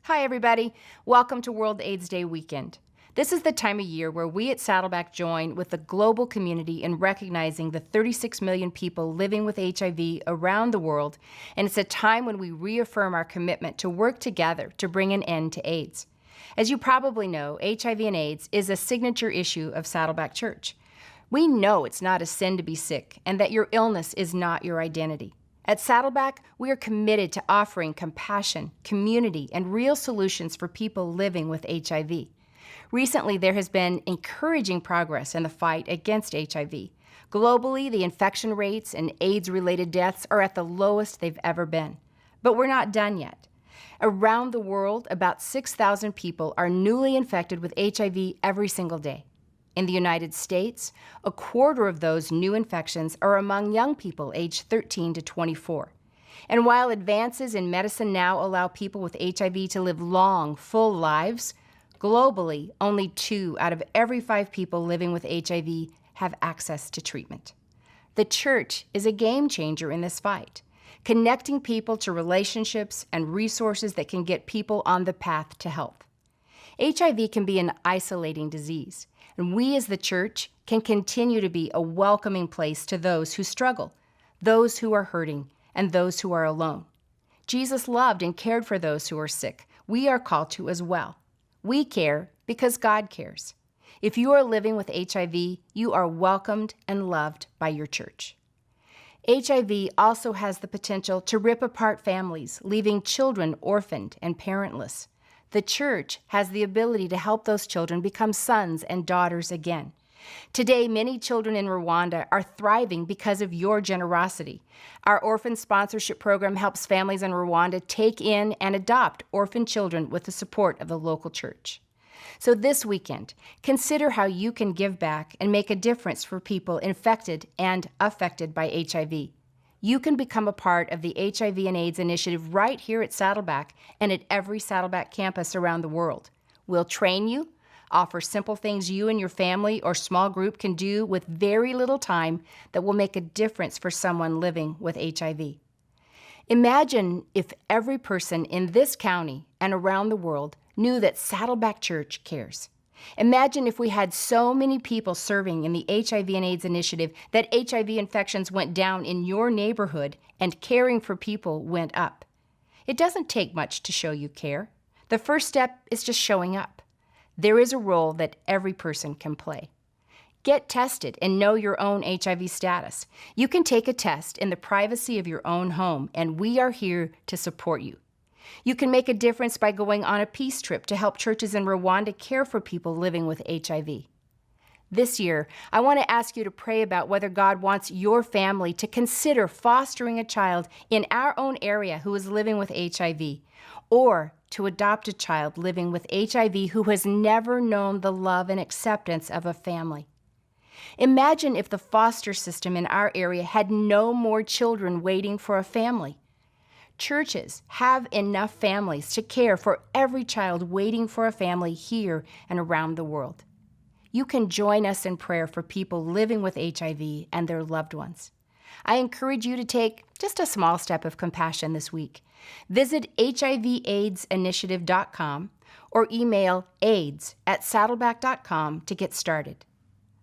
Hi, everybody. Welcome to World AIDS Day weekend. This is the time of year where we at Saddleback join with the global community in recognizing the 36 million people living with HIV around the world, and it's a time when we reaffirm our commitment to work together to bring an end to AIDS. As you probably know, HIV and AIDS is a signature issue of Saddleback Church. We know it's not a sin to be sick and that your illness is not your identity. At Saddleback, we are committed to offering compassion, community, and real solutions for people living with HIV. Recently, there has been encouraging progress in the fight against HIV. Globally, the infection rates and AIDS-related deaths are at the lowest they've ever been. But we're not done yet. Around the world, about 6,000 people are newly infected with HIV every single day. In the United States, a quarter of those new infections are among young people aged 13 to 24. And while advances in medicine now allow people with HIV to live long, full lives, globally, only 2 out of every 5 people living with HIV have access to treatment. The church is a game changer in this fight, connecting people to relationships and resources that can get people on the path to health. HIV can be an isolating disease, and we as the church can continue to be a welcoming place to those who struggle, those who are hurting, and those who are alone. Jesus loved and cared for those who are sick. We are called to as well. We care because God cares. If you are living with HIV, you are welcomed and loved by your church. HIV also has the potential to rip apart families, leaving children orphaned and parentless. The church has the ability to help those children become sons and daughters again. Today, many children in Rwanda are thriving because of your generosity. Our orphan sponsorship program helps families in Rwanda take in and adopt orphan children with the support of the local church. So this weekend, consider how you can give back and make a difference for people infected and affected by HIV. You can become a part of the HIV&AIDS Initiative right here at Saddleback and at every Saddleback campus around the world. We'll train you, offer simple things you and your family or small group can do with very little time that will make a difference for someone living with HIV. Imagine if every person in this county and around the world knew that Saddleback Church cares. Imagine if we had so many people serving in the HIV&AIDS Initiative that HIV infections went down in your neighborhood and caring for people went up. It doesn't take much to show you care. The first step is just showing up. There is a role that every person can play. Get tested and know your own HIV status. You can take a test in the privacy of your own home, and we are here to support you. You can make a difference by going on a peace trip to help churches in Rwanda care for people living with HIV. This year, I want to ask you to pray about whether God wants your family to consider fostering a child in our own area who is living with HIV, or to adopt a child living with HIV who has never known the love and acceptance of a family. Imagine if the foster system in our area had no more children waiting for a family. Churches have enough families to care for every child waiting for a family here and around the world. You can join us in prayer for people living with HIV and their loved ones. I encourage you to take just a small step of compassion this week. Visit HIVAIDSinitiative.com or email aids@saddleback.com to get started.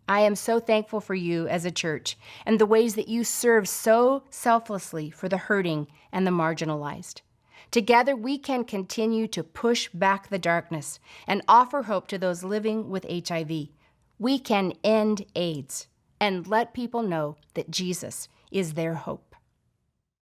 I am so thankful for you as a church and the ways that you serve so selflessly for the hurting and the marginalized. Together, we can continue to push back the darkness and offer hope to those living with HIV. We can end AIDS and let people know that Jesus is their hope.